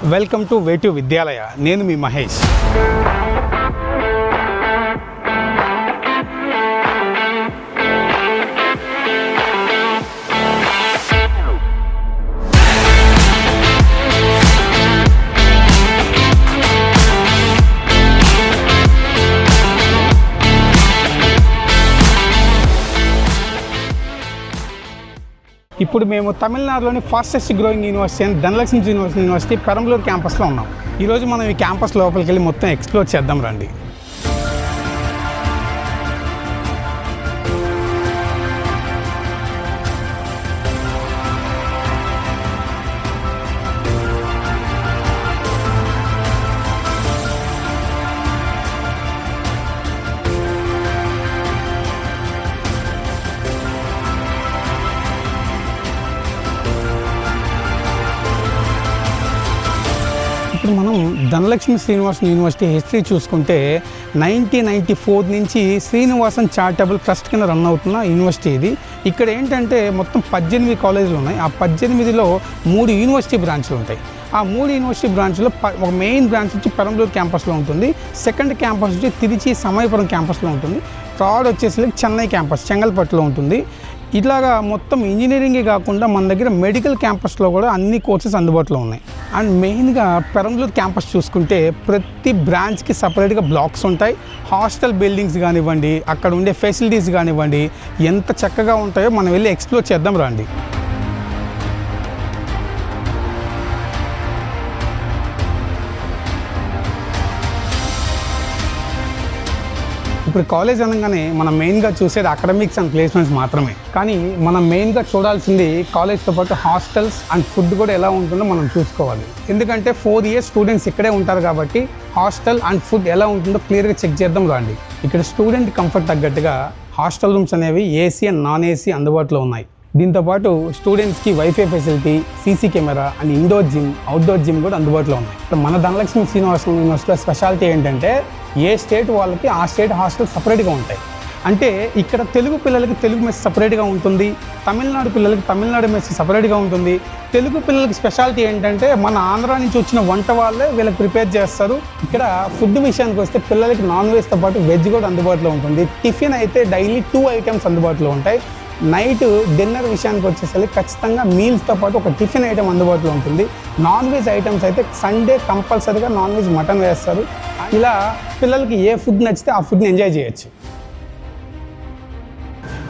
Welcome to వేటు విద్యాలయ. నేను మీ మహేష్. ఇప్పుడు మేము తమిళనాడులోని fastest growing university and Dhanalakshmi university Perambalur క్యాంపస్లో ఉన్నాం. ఈరోజు మనం ఈ క్యాంపస్ లోపలికి వెళ్ళి మొత్తం ఎక్స్ప్లోర్ చేద్దాం రండి. ఇప్పుడు మనం ధనలక్ష్మి యూనివర్సిటీ హిస్టరీ చూసుకుంటే 1994 నుంచి శ్రీనివాసన్ చారిటబుల్ ట్రస్ట్ కింద రన్ అవుతున్న యూనివర్సిటీ ఇది. ఇక్కడ ఏంటంటే మొత్తం 18 కాలేజీలు ఉన్నాయి. ఆ 18లో 3 యూనివర్సిటీ బ్రాంచ్లు ఉంటాయి. ఆ 3 యూనివర్సిటీ బ్రాంచ్లో ఒక మెయిన్ బ్రాంచ్ వచ్చి పెరంబలూరు క్యాంపస్లో ఉంటుంది. సెకండ్ క్యాంపస్ వచ్చి తిరుచి సమయపురం క్యాంపస్లో ఉంటుంది. థర్డ్ వచ్చేసి చెన్నై క్యాంపస్ చెంగల్పట్టులో ఉంటుంది. ఇట్లాగా మొత్తం ఇంజనీరింగే కాకుండా మన దగ్గర మెడికల్ క్యాంపస్లో కూడా అన్ని కోర్సెస్ అందుబాటులో ఉన్నాయి. అండ్ మెయిన్గా పెరంబలూరు క్యాంపస్ చూసుకుంటే ప్రతి బ్రాంచ్కి సపరేట్గా బ్లాక్స్ ఉంటాయి. హాస్టల్ బిల్డింగ్స్ కానివ్వండి, అక్కడ ఉండే ఫెసిలిటీస్ కానివ్వండి, ఎంత చక్కగా ఉంటాయో మనం వెళ్ళి ఎక్స్ప్లోర్ చేద్దాం రండి. ఇప్పుడు కాలేజ్ అనగానే మనం మెయిన్గా చూసేది అకాడమిక్స్ అండ్ ప్లేస్మెంట్స్ మాత్రమే. కానీ మనం మెయిన్గా చూడాల్సింది కాలేజ్తో పాటు హాస్టల్స్ అండ్ ఫుడ్ కూడా ఎలా ఉంటుందో మనం చూసుకోవాలి. ఎందుకంటే 4 years స్టూడెంట్స్ ఇక్కడే ఉంటారు కాబట్టి హాస్టల్ అండ్ ఫుడ్ ఎలా ఉంటుందో క్లియర్గా చెక్ చేద్దాం రండి. ఇక్కడ స్టూడెంట్ కంఫర్ట్ తగ్గట్టుగా హాస్టల్ రూమ్స్ అనేవి ఏసీ అండ్ నాన్ ఏసీ అందుబాటులో ఉన్నాయి. దీంతోపాటు స్టూడెంట్స్కి wifi facility, CC camera and indoor gym, outdoor gym కూడా అందుబాటులో ఉన్నాయి. మన ధనలక్ష్మి యూనివర్సిటీలో స్పెషాలిటీ ఏంటంటే ఏ స్టేట్ వాళ్ళకి ఆ స్టేట్ హాస్టల్ సపరేట్గా ఉంటాయి. అంటే ఇక్కడ తెలుగు పిల్లలకి తెలుగు మెస్ సపరేట్గా ఉంటుంది, తమిళనాడు పిల్లలకి తమిళనాడు మెస్ సపరేట్గా ఉంటుంది. తెలుగు పిల్లలకి స్పెషాలిటీ ఏంటంటే మన ఆంధ్రా నుంచి వచ్చిన వంట వాళ్ళే వీళ్ళకి ప్రిపేర్ చేస్తారు. ఇక్కడ ఫుడ్ విషయానికి వస్తే పిల్లలకి నాన్ వెజ్తో పాటు వెజ్ కూడా అందుబాటులో ఉంటుంది. టిఫిన్ అయితే డైలీ 2 items అందుబాటులో ఉంటాయి. నైట్ డిన్నర్ విషయానికి వచ్చేసరికి ఖచ్చితంగా మీల్స్తో పాటు ఒక టిఫిన్ ఐటెం అందుబాటులో ఉంటుంది. నాన్ వెజ్ ఐటమ్స్ అయితే సండే కంపల్సరీగా నాన్ వెజ్ మటన్ వేస్తారు. ఇలా పిల్లలకి ఏ ఫుడ్ నచ్చితే ఆ ఫుడ్ని ఎంజాయ్ చేయొచ్చు.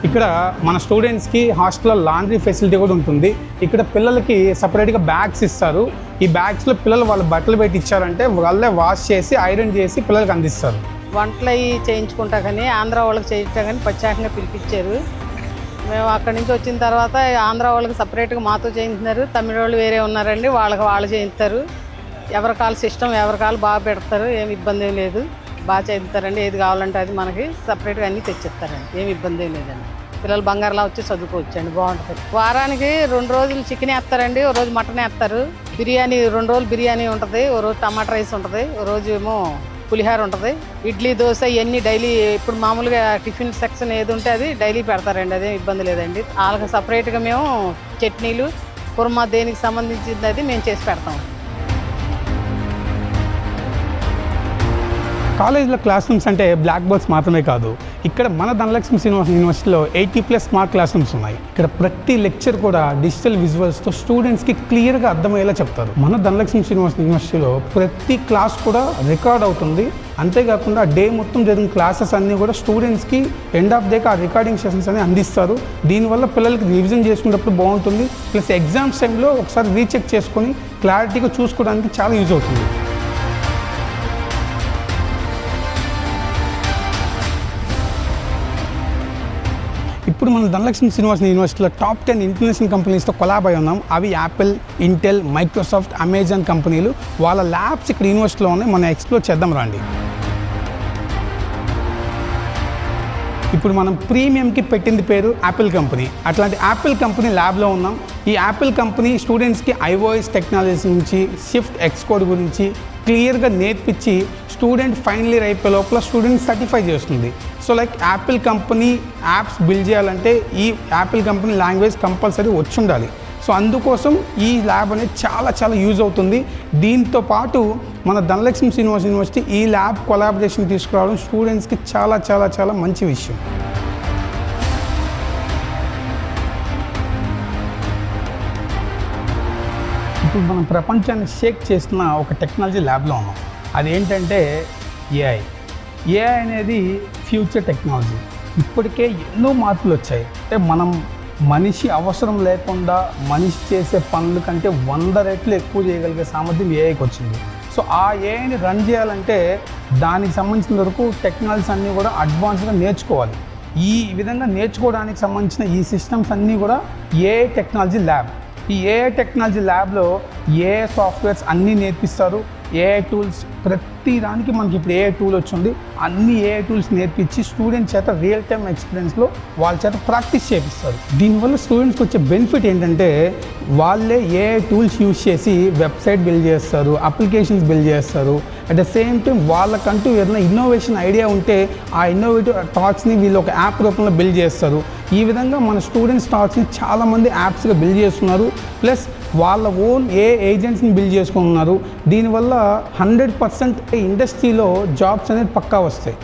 ఇక్కడ మన స్టూడెంట్స్కి హాస్టల్లో లాండ్రీ ఫెసిలిటీ కూడా ఉంటుంది. ఇక్కడ పిల్లలకి సపరేట్గా బ్యాగ్స్ ఇస్తారు. ఈ బ్యాగ్స్లో పిల్లలు వాళ్ళ బట్టలు పెట్టి ఇచ్చారంటే వాళ్ళే వాష్ చేసి ఐరన్ చేసి పిల్లలకి అందిస్తారు. వంటలు అవి చేయించుకుంటా కానీ ఆంధ్ర వాళ్ళకి చేయించా కానీ ప్రత్యేకంగా పిలిపించారు. మేము అక్కడి నుంచి వచ్చిన తర్వాత ఆంధ్ర వాళ్ళకి సపరేట్గా మాతో చేయించున్నారు. తమిళ వాళ్ళు వేరే ఉన్నారండి, వాళ్ళు చేయిస్తారు. ఎవరి కాలు సిస్టమ్ ఎవరి కాలు బాగా పెడతారు, ఏమి ఇబ్బంది ఏం లేదు. బాగా చేయిస్తారండి. ఏది కావాలంటే అది మనకి సపరేట్గా అన్నీ తెచ్చిస్తారండి, ఏమి ఇబ్బంది ఏం లేదండి. పిల్లలు బంగారులా వచ్చి చదువుకోవచ్చండి, బాగుంటుంది. వారానికి 2 రోజులు చికెన్ వేస్తారండి, ఓ రోజు మటన్ వేస్తారు. బిర్యానీ 2 రోజులు బిర్యానీ ఉంటుంది, ఓ రోజు టమాటా రైస్ ఉంటుంది, ఓ రోజు ఏమో పులిహార ఉంటుంది. ఇడ్లీ దోశ ఇవన్నీ డైలీ ఇప్పుడు మామూలుగా టిఫిన్ సెక్షన్ ఏది ఉంటే అది డైలీ పెడతారండి, అదేం ఇబ్బంది లేదండి. వాళ్ళకి సపరేట్గా మేము చట్నీలు కుర్మా దేనికి సంబంధించింది అది మేము చేసి పెడతాం. కాలేజ్లో క్లాస్ రూమ్స్ అంటే బ్లాక్ బోర్డ్స్ మాత్రమే కాదు, ఇక్కడ మన ధనలక్ష్మి యూనివర్సిటీలో 80+ స్మార్ట్ క్లాస్ రూమ్స్ ఉన్నాయి. ఇక్కడ ప్రతి లెక్చర్ కూడా డిజిటల్ విజువల్స్తో స్టూడెంట్స్కి క్లియర్గా అర్థమయ్యేలా చెప్తారు. మన ధనలక్ష్మి యూనివర్సిటీలో ప్రతి క్లాస్ కూడా రికార్డ్ అవుతుంది. అంతేకాకుండా డే మొత్తం జరిగిన క్లాసెస్ అన్నీ కూడా స్టూడెంట్స్కి ఎండ్ ఆఫ్ డేకి ఆ రికార్డింగ్ సెషన్స్ అని అందిస్తారు. దీనివల్ల పిల్లలకి రివిజన్ చేసుకునేటప్పుడు బాగుంటుంది. ప్లస్ ఎగ్జామ్స్ టైంలో ఒకసారి రీచెక్ చేసుకొని క్లారిటీగా చూసుకోవడానికి చాలా యూజ్ అవుతుంది. ఇప్పుడు మనం ధనలక్ష్మి యూనివర్సిటీలో టాప్ 10 ఇంటర్నేషనల్ కంపెనీస్తో కొలాబ్ అయి ఉన్నాం. అవి యాపిల్, ఇంటెల్, మైక్రోసాఫ్ట్, అమెజాన్ కంపెనీలు. వాళ్ళ ల్యాబ్స్ ఇక్కడ యూనివర్సిటీలో ఉన్నాయి. మనం ఎక్స్ప్లోర్ చేద్దాం రండి. ఇప్పుడు మనం ప్రీమియంకి పెట్టింది పేరు యాపిల్ కంపెనీ. అట్లాంటి యాపిల్ కంపెనీ ల్యాబ్లో ఉన్నాం. ఈ యాపిల్ కంపెనీ స్టూడెంట్స్కి iOS టెక్నాలజీ నుంచి, షిఫ్ట్ ఎక్స్కోడ్ గురించి క్లియర్గా నేర్పించి స్టూడెంట్ ఫైనల్ ఇయర్ అయిపోయే లోపల స్టూడెంట్ సర్టిఫై చేస్తుంది. So like Apple company apps build చేయాలంటే ఈ యాపిల్ కంపెనీ లాంగ్వేజ్ కంపల్సరీ వచ్చి ఉండాలి. సో అందుకోసం ఈ ల్యాబ్ అనేది చాలా చాలా యూజ్ అవుతుంది. దీంతో పాటు మన ధనలక్ష్మి శ్రీనివాస్ యూనివర్సిటీ ఈ ల్యాబ్ కొలాబరేషన్ తీసుకురావడం స్టూడెంట్స్కి చాలా చాలా చాలా మంచి విషయం. ఇప్పుడు మనం ప్రపంచాన్ని షేక్ చేస్తున్న ఒక టెక్నాలజీ ల్యాబ్లో ఉన్నాం. అదేంటంటే ఏఐ అనేది ఫ్యూచర్ టెక్నాలజీ. ఇప్పటికే ఎన్నో మార్పులు వచ్చాయి. అంటే మనం మనిషి అవసరం లేకుండా మనిషి చేసే పనుల కంటే 100 రెట్లు ఎక్కువ చేయగలిగే సామర్థ్యం ఏఐకి వచ్చింది. సో ఆ ఏఐని రన్ చేయాలంటే దానికి సంబంధించిన వరకు టెక్నాలజీస్ అన్నీ కూడా అడ్వాన్స్గా నేర్చుకోవాలి. ఈ విధంగా నేర్చుకోవడానికి సంబంధించిన ఈ సిస్టమ్స్ అన్నీ కూడా ఏఐ టెక్నాలజీ ల్యాబ్. ఈ ఏఐ టెక్నాలజీ ల్యాబ్లో ఏఐ సాఫ్ట్వేర్స్ అన్నీ నేర్పిస్తారు. ఏఐ టూల్స్ ప్రతి దానికి మనకి ఇప్పుడు ఏఐ టూల్ వచ్చింది. అన్ని ఏఐ టూల్స్ నేర్పించి స్టూడెంట్స్ చేత రియల్ టైమ్ ఎక్స్పీరియన్స్లో వాళ్ళ చేత ప్రాక్టీస్ చేపిస్తారు. దీనివల్ల స్టూడెంట్స్కి వచ్చే బెనిఫిట్ ఏంటంటే వాళ్ళే ఏఐ టూల్స్ యూజ్ చేసి వెబ్సైట్ బిల్డ్ చేస్తారు, అప్లికేషన్స్ బిల్డ్ చేస్తారు. అట్ ద సేమ్ టైం వాళ్ళకంటూ ఏదైనా ఇన్నోవేషన్ ఐడియా ఉంటే ఆ ఇన్నోవేటివ్ థాట్స్ని వీళ్ళు ఒక యాప్ రూపంలో బిల్డ్ చేస్తారు. ఈ విధంగా మన స్టూడెంట్స్ థాట్స్ని చాలామంది యాప్స్గా బిల్డ్ చేస్తున్నారు. ప్లస్ వాళ్ళ ఓన్ ఏజెంట్స్ని బిల్డ్ చేసుకుంటున్నారు. దీనివల్ల 100% ఇండస్ట్రీలో జాబ్స్ అనేది పక్కా వస్తాయి.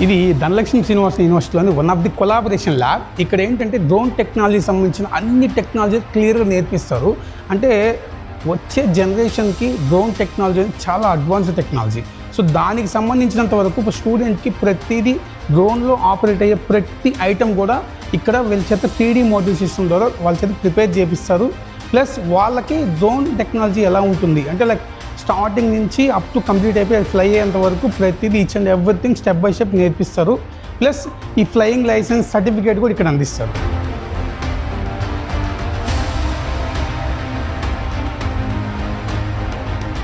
ఇది ధనలక్ష్మి శ్రీనివాస్ యూనివర్సిటీలోని one of the collaboration lab. ఇక్కడ ఏంటంటే డ్రోన్ టెక్నాలజీకి సంబంధించిన అన్ని టెక్నాలజీ క్లియర్గా నేర్పిస్తారు. అంటే వచ్చే జనరేషన్కి డ్రోన్ టెక్నాలజీ చాలా అడ్వాన్స్డ్ టెక్నాలజీ. సో దానికి సంబంధించినంత వరకు స్టూడెంట్కి ప్రతిదీ డ్రోన్లో ఆపరేట్ అయ్యే ప్రతి ఐటమ్ కూడా ఇక్కడ వీళ్ళ చేత 3D మోడల్ సిస్టమ్ ద్వారా వాళ్ళ చేత ప్రిపేర్ చేపిస్తారు. ప్లస్ వాళ్ళకి డ్రోన్ టెక్నాలజీ ఎలా ఉంటుంది అంటే లైక్ స్టార్టింగ్ నుంచి అప్ టు కంప్లీట్ అయిపోయి ఫ్లై అయ్యేంత వరకు ప్రతిదీ each and everything step by step నేర్పిస్తారు. ప్లస్ ఈ ఫ్లయింగ్ లైసెన్స్ సర్టిఫికేట్ కూడా ఇక్కడ అందిస్తారు.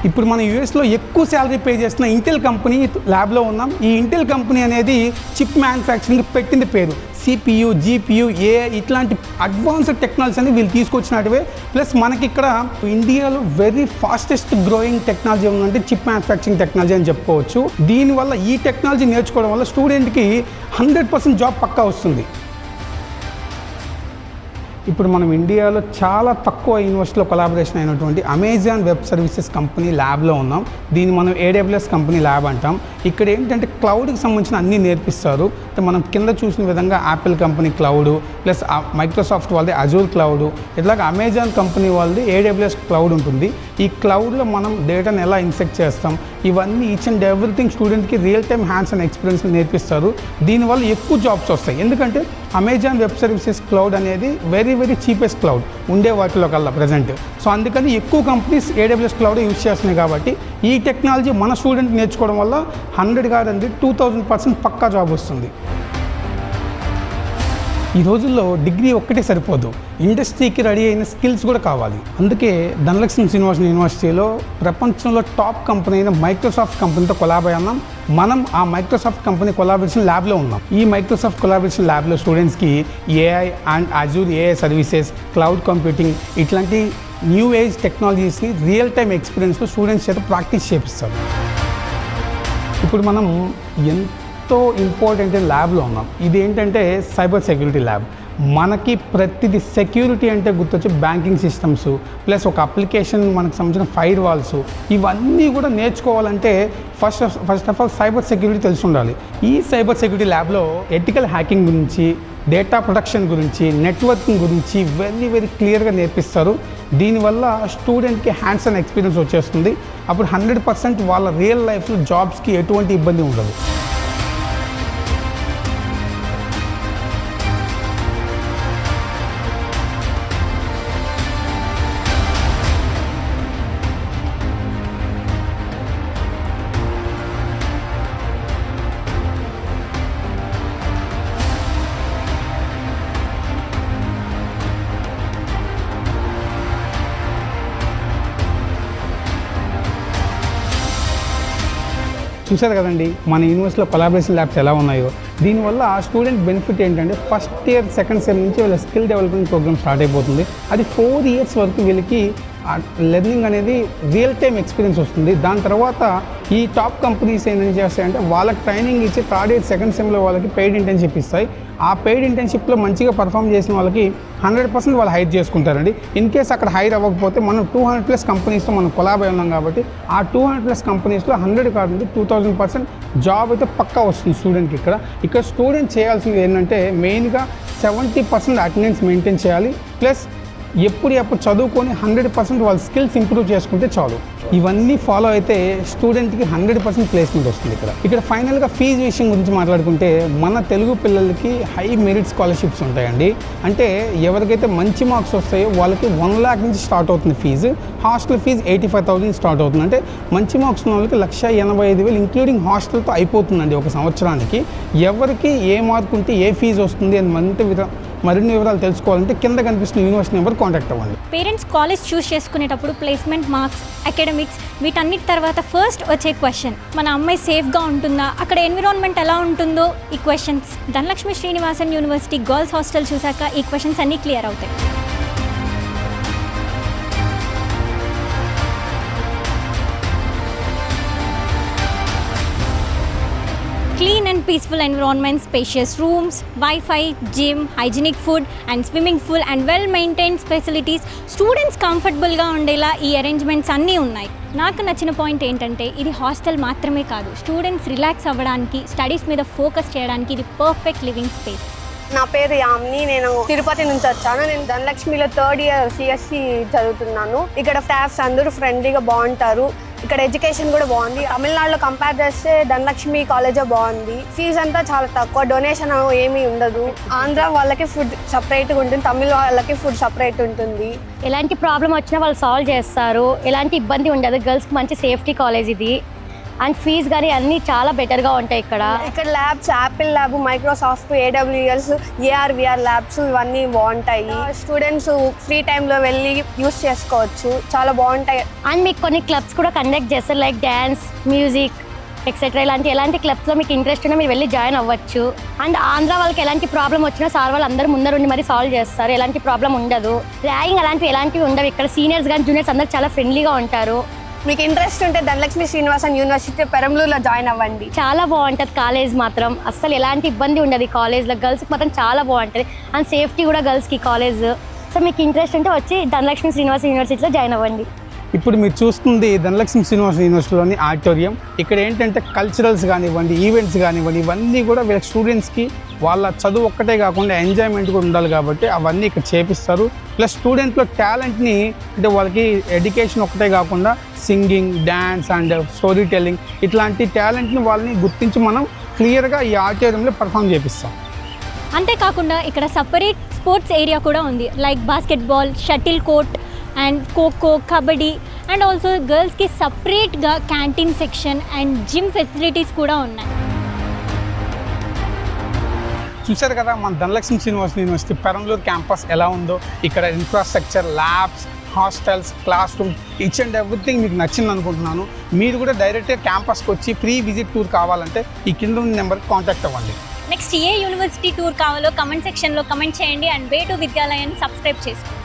ఇప్పుడు మన యూఎస్లో ఎక్కువ శాలరీ పే చేస్తున్న ఇంటెల్ కంపెనీ ల్యాబ్లో ఉన్నాం. ఈ ఇంటెల్ కంపెనీ అనేది చిప్ మ్యానుఫ్యాక్చరింగ్ పెట్టింది పేరు. CPU, GPU, AI ఇట్లాంటి అడ్వాన్స్డ్ టెక్నాలజీ అనేది వీళ్ళు తీసుకొచ్చినట్టువే. ప్లస్ మనకి ఇక్కడ ఇండియాలో వెరీ ఫాస్టెస్ట్ గ్రోయింగ్ టెక్నాలజీ ఉందంటే చిప్ మ్యానుఫ్యాక్చరింగ్ టెక్నాలజీ అని చెప్పుకోవచ్చు. దీనివల్ల ఈ టెక్నాలజీ నేర్చుకోవడం వల్ల స్టూడెంట్కి 100% జాబ్ పక్కా వస్తుంది. ఇప్పుడు మనం ఇండియాలో చాలా తక్కువ యూనివర్సిటీలో కొలాబరేషన్ అయినటువంటి అమెజాన్ వెబ్ సర్వీసెస్ కంపెనీ ల్యాబ్లో ఉన్నాం. దీన్ని మనం AWS కంపెనీ ల్యాబ్ అంటాం. ఇక్కడ ఏంటంటే క్లౌడ్కి సంబంధించిన అన్నీ నేర్పిస్తారు. అంటే మనం కింద చూసిన విధంగా Apple company cloud, plus Microsoft వాళ్ళది అజూర్ క్లౌడ్, ఇట్లాగా అమెజాన్ కంపెనీ వాళ్ళది AWS క్లౌడ్ ఉంటుంది. ఈ క్లౌడ్లో మనం డేటాను ఎలా ఇన్సెక్ట్ చేస్తాం, ఇవన్నీ ఈచ్ అండ్ ఎవ్రీథింగ్ స్టూడెంట్కి real time hands and experience నేర్పిస్తారు. దీనివల్ల ఎక్కువ జాబ్స్ వస్తాయి. ఎందుకంటే అమెజాన్ వెబ్ సర్వీసెస్ క్లౌడ్ అనేది వెరీ చీపెస్ట్ క్లౌడ్ ఉండే వాటిలో కల్లా ప్రజెంట్. సో అందుకని ఎక్కువ కంపెనీస్ AWS క్లౌడ్ యూజ్ చేస్తున్నాయి. కాబట్టి ఈ టెక్నాలజీ మన స్టూడెంట్ నేర్చుకోవడం వల్ల 100 కాదండి 2000% పక్కా జాబ్ వస్తుంది. ఈ రోజుల్లో డిగ్రీ ఒక్కటే సరిపోదు, ఇండస్ట్రీకి రెడీ అయిన స్కిల్స్ కూడా కావాలి. అందుకే ధనలక్ష్మి శ్రీనివాస్ యూనివర్సిటీలో ప్రపంచంలో టాప్ కంపెనీ అయిన మైక్రోసాఫ్ట్ కంపెనీతో కొలాబ్ అయ్యాం. మనం ఆ మైక్రోసాఫ్ట్ కంపెనీ కొలాబరేషన్ ల్యాబ్లో ఉన్నాం. ఈ మైక్రోసాఫ్ట్ కొలాబరేషన్ ల్యాబ్లో స్టూడెంట్స్కి AI and Azure AI services, cloud computing ఇట్లాంటి న్యూ ఏజ్ టెక్నాలజీస్ని రియల్ టైమ్ ఎక్స్పీరియన్స్లో స్టూడెంట్స్ చేత ప్రాక్టీస్ చేపిస్తారు. ఇప్పుడు మనం ఎంతో ఇంపార్టెంట్ ల్యాబ్లో ఉన్నాం. ఇది ఏంటంటే సైబర్ సెక్యూరిటీ ల్యాబ్. మనకి ప్రతిదీ సెక్యూరిటీ అంటే గుర్తొచ్చి బ్యాంకింగ్ సిస్టమ్స్, ప్లస్ ఒక అప్లికేషన్ మనకు సంబంధించిన ఫైర్ వాల్స్, ఇవన్నీ కూడా నేర్చుకోవాలంటే first of all cyber security తెలిసి ఉండాలి. ఈ సైబర్ సెక్యూరిటీ ల్యాబ్లో ఎథికల్ హ్యాకింగ్ గురించి, డేటా ప్రొటెక్షన్ గురించి, నెట్వర్కింగ్ గురించి వెరీ క్లియర్గా నేర్పిస్తారు. దీనివల్ల స్టూడెంట్కి హ్యాండ్స్ అండ్ ఎక్స్పీరియన్స్ వచ్చేస్తుంది. అప్పుడు 100% వాళ్ళ రియల్ లైఫ్లో జాబ్స్కి ఎటువంటి ఇబ్బంది ఉండదు. చూశారు కదండి మన యూనివర్సిటీలో కొలాబరేషన్ ల్యాబ్స్ ఎలా ఉన్నాయో. దీనివల్ల ఆ స్టూడెంట్ బెనిఫిట్ ఏంటంటే ఫస్ట్ ఇయర్ సెకండ్ సెమ్ నుంచి వీళ్ళ స్కిల్ డెవలప్మెంట్ ప్రోగ్రామ్ స్టార్ట్ అయిపోతుంది. అది 4 years వరకు వీళ్ళకి లెర్నింగ్ అనేది రియల్ టైం ఎక్స్పీరియన్స్ వస్తుంది. దాని తర్వాత ఈ టాప్ కంపెనీస్ ఏం చేస్తాయంటే వాళ్ళకి ట్రైనింగ్ ఇచ్చి థర్డ్ ఇయర్ సెకండ్ సెమ్లో వాళ్ళకి పెయిడ్ ఇంటర్న్షిప్ ఇస్తాయి. ఆ పెయిడ్ ఇంటర్న్షిప్లో మంచిగా పర్ఫామ్ చేసిన వాళ్ళకి 100% వాళ్ళు హైర్ చేసుకుంటారండి. ఇన్ కేస్ అక్కడ హైర్ అవ్వకపోతే మనం 200+ కంపెనీస్తో మనం కొలాబ్ అయి ఉన్నాం కాబట్టి ఆ 200+ కంపెనీస్లో 100 కాదు 2000% జాబ్ అయితే పక్కా వస్తుంది స్టూడెంట్కి. ఇక్కడ స్టూడెంట్ చేయాల్సింది ఏంటంటే మెయిన్గా 70% అటెండెన్స్ మెయింటైన్ చేయాలి. ప్లస్ ఎప్పుడు చదువుకొని 100% వాళ్ళ స్కిల్స్ ఇంప్రూవ్ చేసుకుంటే చాలు. ఇవన్నీ ఫాలో అయితే స్టూడెంట్కి 100% ప్లేస్మెంట్ వస్తుంది. ఇక్కడ ఫైనల్గా ఫీజు విషయం గురించి మాట్లాడుకుంటే మన తెలుగు పిల్లలకి హై మెరిట్ స్కాలర్షిప్స్ ఉంటాయండి. అంటే ఎవరికైతే మంచి మార్క్స్ వస్తాయో వాళ్ళకి 1 lakh నుంచి స్టార్ట్ అవుతుంది ఫీజు. హాస్టల్ ఫీజు 85,000 స్టార్ట్ అవుతుంది. అంటే మంచి మార్క్స్ ఉన్న వాళ్ళకి 1,85,000 ఇంక్లూడింగ్ హాస్టల్తో అయిపోతుందండి ఒక సంవత్సరానికి. ఎవరికి ఏ మార్క్ ఉంటే ఏ ఫీజు వస్తుంది అని మరిన్ని వివరాలు తెలుసుకోవాలంటే కింద కనిపిస్తున్న యూనివర్సిటీ నెంబర్ కాంటాక్ట్ అవ్వండి. పేరెంట్స్ కాలేజ్ చూస్ చేసుకునేటప్పుడు ప్లేస్మెంట్, మార్క్స్, అకాడమిక్స్ వీటన్నిటి తర్వాత ఫస్ట్ వచ్చే క్వశ్చన్ మన అమ్మాయి సేఫ్గా ఉంటుందా, అక్కడ ఎన్విరాన్మెంట్ ఎలా ఉంటుందో ఈ questions. Dhanalakshmi Srinivasan university girls hostel చూసాక ఈ క్వశ్చన్స్ అన్నీ క్లియర్ అవుతాయి. Clean and peaceful environment, spacious rooms, Wi-Fi, gym, hygienic food and swimming pool and well-maintained facilities. Students కంఫర్టబుల్గా ఉండేలా ఈ అరేంజ్మెంట్స్ అన్నీ ఉన్నాయి. నాకు నచ్చిన పాయింట్ ఏంటంటే ఇది హాస్టల్ మాత్రమే కాదు, స్టూడెంట్స్ రిలాక్స్ అవ్వడానికి, స్టడీస్ మీద ఫోకస్ చేయడానికి ఇది పర్ఫెక్ట్ లివింగ్ స్పేస్. నా పేరు యామిని, నేను తిరుపతి నుంచి వచ్చాను. నేను ధనలక్ష్మిలో 3rd ఇయర్ సిఎస్సి చదువుతున్నాను. ఇక్కడ స్టాఫ్స్ అందరూ ఫ్రెండ్లీగా బాగుంటారు. ఇక్కడ ఎడ్యుకేషన్ కూడా బాగుంది. తమిళనాడులో కంపేర్ చేస్తే ధనలక్ష్మి కాలేజే బాగుంది. ఫీజు అంతా చాలా తక్కువ, డొనేషన్ ఏమీ ఉండదు. ఆంధ్ర వాళ్ళకి ఫుడ్ సపరేట్గా ఉంటుంది, తమిళ వాళ్ళకి ఫుడ్ సపరేట్ ఉంటుంది. ఎలాంటి ప్రాబ్లం వచ్చినా వాళ్ళు సాల్వ్ చేస్తారు, ఎలాంటి ఇబ్బంది ఉండదు. గర్ల్స్కి మంచి సేఫ్టీ కాలేజ్ ఇది. అండ్ ఫీజ్ కానీ అన్నీ చాలా బెటర్గా ఉంటాయి ఇక్కడ. Labs Apple lab, Microsoft, AWS, AR/VR labs ఇవన్నీ బాగుంటాయి. స్టూడెంట్స్ ఫ్రీ టైంలో వెళ్ళి యూస్ చేసుకోవచ్చు, చాలా బాగుంటాయి. అండ్ మీకు కొన్ని క్లబ్స్ కూడా కండక్ట్ చేస్తారు, లైక్ డ్యాన్స్, మ్యూజిక్ ఎక్సెట్రా. ఎలాంటి క్లబ్స్లో మీకు ఇంట్రెస్ట్ ఉన్నా మీరు వెళ్ళి జాయిన్ అవ్వచ్చు. అండ్ ఆంధ్ర వాళ్ళకి ఎలాంటి ప్రాబ్లం వచ్చినా సార్ వాళ్ళు అందరూ ముందరుండి మరి సాల్వ్ చేస్తారు, ఎలాంటి ప్రాబ్లం ఉండదు. ర్యాగింగ్ ఎలాంటివి ఉండవు ఇక్కడ. సీనియర్స్ కానీ జూనియర్స్ అందరూ చాలా ఫ్రెండ్లీగా ఉంటారు. మీకు ఇంట్రెస్ట్ ఉంటే ధనలక్ష్మి శ్రీనివాసన్ యూనివర్సిటీ పెరంబలూరులో జాయిన్ అవ్వండి. చాలా బాగుంటుంది కాలేజ్ మాత్రం, అస్సలు ఎలాంటి ఇబ్బంది ఉండదు ఈ కాలేజ్లో. గర్ల్స్కి మాత్రం చాలా బాగుంటుంది. అండ్ సేఫ్టీ కూడా గర్ల్స్కి కాలేజ్. సో మీకు ఇంట్రెస్ట్ ఉంటే వచ్చి ధనలక్ష్మి శ్రీనివాసన్ యూనివర్సిటీలో జాయిన్ అవ్వండి. ఇప్పుడు మీరు చూస్తుంది ధనలక్ష్మి శ్రీనివాసన్ యూనివర్సిటీలోని ఆడిటోరియం. ఇక్కడ ఏంటంటే కల్చరల్స్ కానివ్వండి, ఈవెంట్స్ కానివ్వండి, ఇవన్నీ కూడా వీళ్ళ స్టూడెంట్స్కి వాళ్ళ చదువు ఒక్కటే కాకుండా ఎంజాయ్మెంట్ కూడా ఉండాలి కాబట్టి అవన్నీ ఇక్కడ చేపిస్తారు. ప్లస్ స్టూడెంట్లో టాలెంట్ని అంటే వాళ్ళకి ఎడ్యుకేషన్ ఒక్కటే కాకుండా singing, dance and story telling ఇట్లాంటి టాలెంట్ని వాళ్ళని గుర్తించి మనం క్లియర్గా ఈ ఆడిటోరియంలో పర్ఫామ్ చేపిస్తాం. అంతేకాకుండా ఇక్కడ సపరేట్ స్పోర్ట్స్ ఏరియా కూడా ఉంది, like basketball, shuttle court and kho kho, kabaddi. And also గర్ల్స్కి సపరేట్గా canteen section and gym facilities కూడా ఉన్నాయి. చూశారు కదా మన ధనలక్ష్మి శ్రీనివాసన్ యూనివర్సిటీ పెరంబలూరు క్యాంపస్ ఎలా ఉందో. ఇక్కడ infrastructure, labs, hostels, class rooms, each and everything మీకు నచ్చింది అనుకుంటున్నాను. మీరు కూడా డైరెక్ట్గా క్యాంపస్కి వచ్చి ఫ్రీ విజిట్ టూర్ కావాలంటే ఈ కింద ఉన్న నెంబర్కి కాంటాక్ట్ అవ్వండి. నెక్స్ట్ ఏ యూనివర్సిటీ టూర్ కావాలో కమెంట్ సెక్షన్లో కమెంట్ చేయండి. అండ్ వే టు విద్యాలయాన్ని సబ్స్క్రైబ్ చేసుకోండి.